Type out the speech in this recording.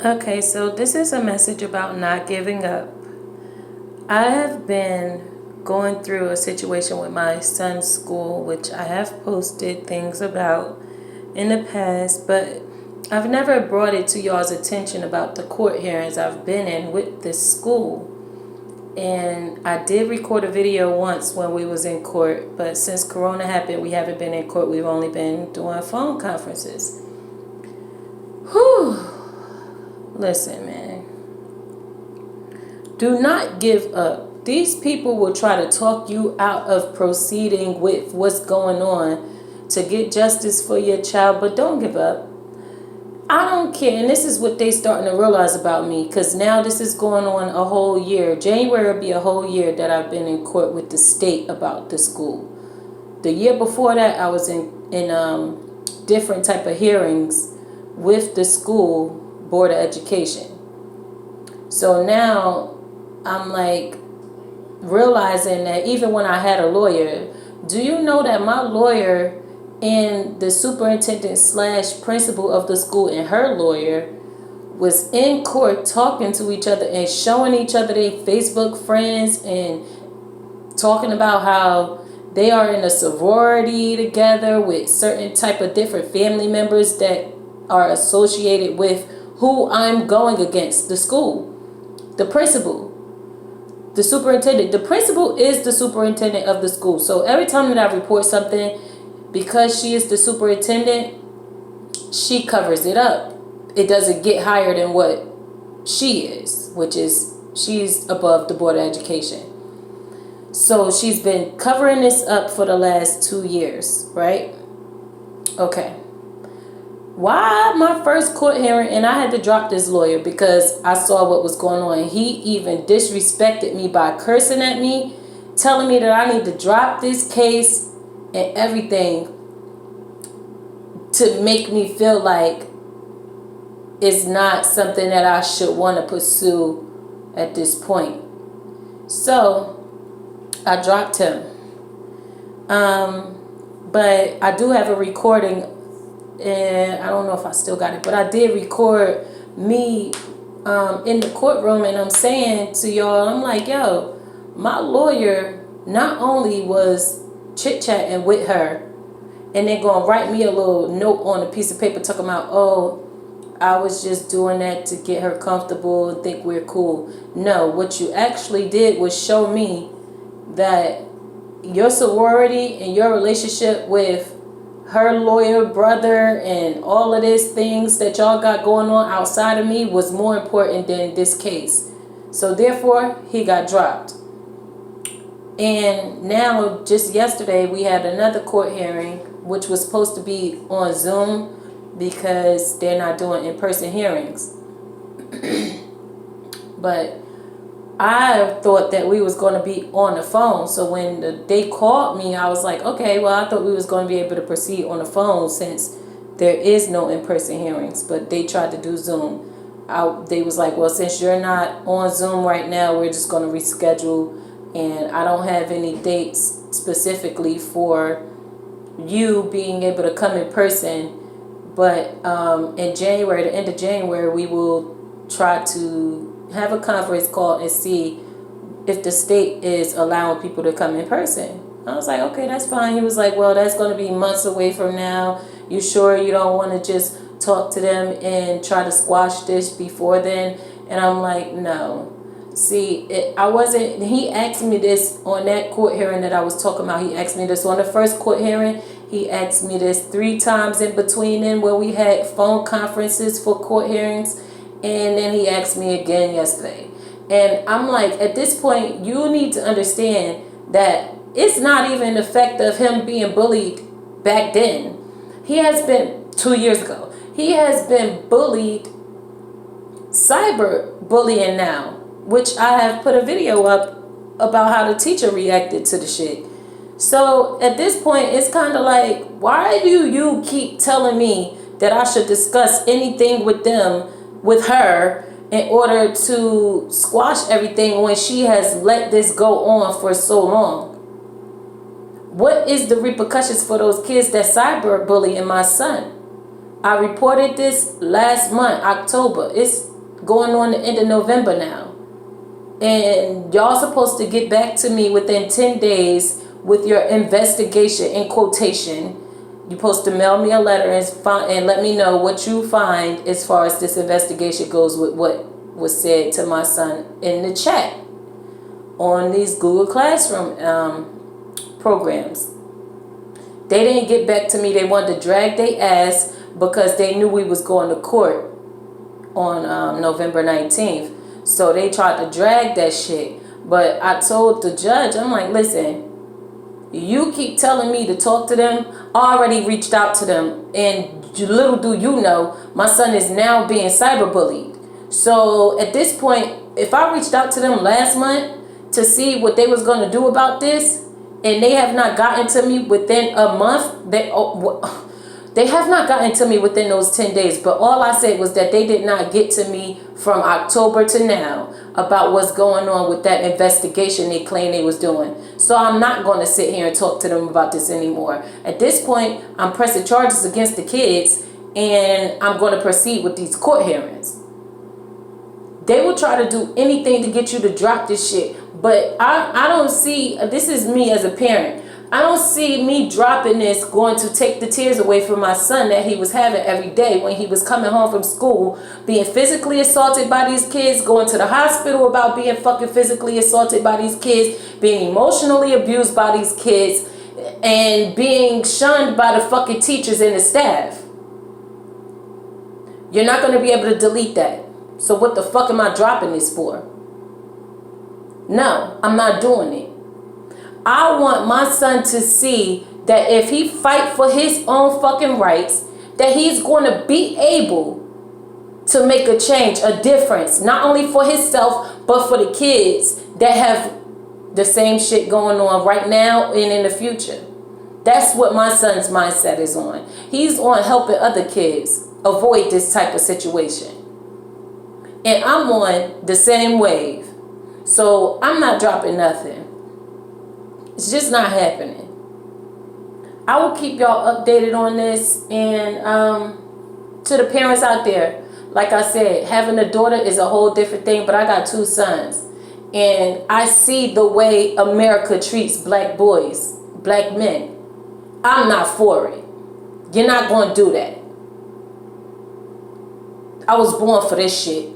Okay, so this is a message about not giving up. I have been going through a situation with my son's school, which I have posted things about in the past, but I've never brought it to y'all's attention about the court hearings I've been in with this school. And I did record a video once when we was in court, but since Corona happened, we haven't been in court. We've only been doing phone conferences. Whew. Listen, man. Do not give up. These people will try to talk you out of proceeding with what's going on to get justice for your child, but don't give up. I don't care, and this is what they starting to realize about me, because now this is going on a whole year. January will be a whole year that I've been in court with the state about the school. The year before that, I was in different type of hearings with the school board of education. So now I'm like realizing that even when I had a lawyer, do you know that my lawyer and the superintendent / principal of the school and her lawyer was in court talking to each other and showing each other their Facebook friends and talking about how they are in a sorority together with certain type of different family members that are associated with who I'm going against, the school, the principal, the superintendent. The principal is the superintendent of the school. So every time that I report something, because she is the superintendent, she covers it up. It doesn't get higher than what she is, which is she's above the board of education. So she's been covering this up for the last 2 years, right? Okay. Why my first court hearing, and I had to drop this lawyer because I saw what was going on. He even disrespected me by cursing at me, telling me that I need to drop this case and everything to make me feel like it's not something that I should want to pursue at this point. So I dropped him. But I do have a recording, and I don't know if I still got it, but I did record me in the courtroom, and I'm saying to y'all, I'm like, yo, my lawyer not only was chit-chatting with her and then gonna write me a little note on a piece of paper talking about, oh, I was just doing that to get her comfortable and think we're cool. No, what you actually did was show me that your sorority and your relationship with her lawyer brother and all of these things that y'all got going on outside of me was more important than this case. So therefore, he got dropped. And now, just yesterday, we had another court hearing, which was supposed to be on Zoom because they're not doing in-person hearings. But I thought that we was going to be on the phone. So when they called me, I was like, okay, well, I thought we was going to be able to proceed on the phone since there is no in-person hearings. But they tried to do Zoom. They was like, well, since you're not on Zoom right now, we're just going to reschedule. And I don't have any dates specifically for you being able to come in person. But in January, the end of January, we will try to have a conference call and see if the state is allowing people to come in person. I was like, okay, that's fine. He was like, well, that's going to be months away from now. You sure you don't want to just talk to them and try to squash this before then? And I'm like, no. See, he asked me this on that court hearing that I was talking about. He asked me this on the first court hearing. He asked me this 3 times in between then where we had phone conferences for court hearings. And then he asked me again yesterday. And I'm like, at this point, you need to understand that it's not even the fact of him being bullied back then. He has been, 2 years ago, he has been bullied, cyber bullying now, which I have put a video up about how the teacher reacted to the shit. So at this point, it's kind of like, why do you keep telling me that I should discuss anything with them, with her, in order to squash everything when she has let this go on for so long? What is the repercussions for those kids that cyber bullying my son? I reported this last month, October. It's going on the end of November now. And y'all supposed to get back to me within 10 days with your investigation, in quotation. You're supposed to mail me a letter and let me know what you find as far as this investigation goes with what was said to my son in the chat on these Google Classroom programs. They didn't get back to me. They wanted to drag their ass because they knew we was going to court on November 19th. So they tried to drag that shit. But I told the judge, I'm like, listen, you keep telling me to talk to them. I already reached out to them. And little do you know, my son is now being cyberbullied. So at this point, if I reached out to them last month to see what they was going to do about this, and they have not gotten to me within a month, they have not gotten to me within those 10 days. But all I said was that they did not get to me from October to now about what's going on with that investigation they claim they was doing. So I'm not going to sit here and talk to them about this anymore. At this point, I'm pressing charges against the kids, and I'm going to proceed with these court hearings. They will try to do anything to get you to drop this shit. But I don't see, this is me as a parent, I don't see me dropping this going to take the tears away from my son that he was having every day when he was coming home from school, being physically assaulted by these kids, going to the hospital about being fucking physically assaulted by these kids, being emotionally abused by these kids, and being shunned by the fucking teachers and the staff. You're not going to be able to delete that. So what the fuck am I dropping this for? No, I'm not doing it. I want my son to see that if he fight for his own fucking rights, that he's going to be able to make a change, a difference, not only for himself, but for the kids that have the same shit going on right now and in the future. That's what my son's mindset is on. He's on helping other kids avoid this type of situation. And I'm on the same wave. So I'm not dropping nothing. It's just not happening. I will keep y'all updated on this. And to the parents out there, like I said, having a daughter is a whole different thing, but I got 2 sons. And I see the way America treats black boys, black men. I'm not for it. You're not going to do that. I was born for this shit.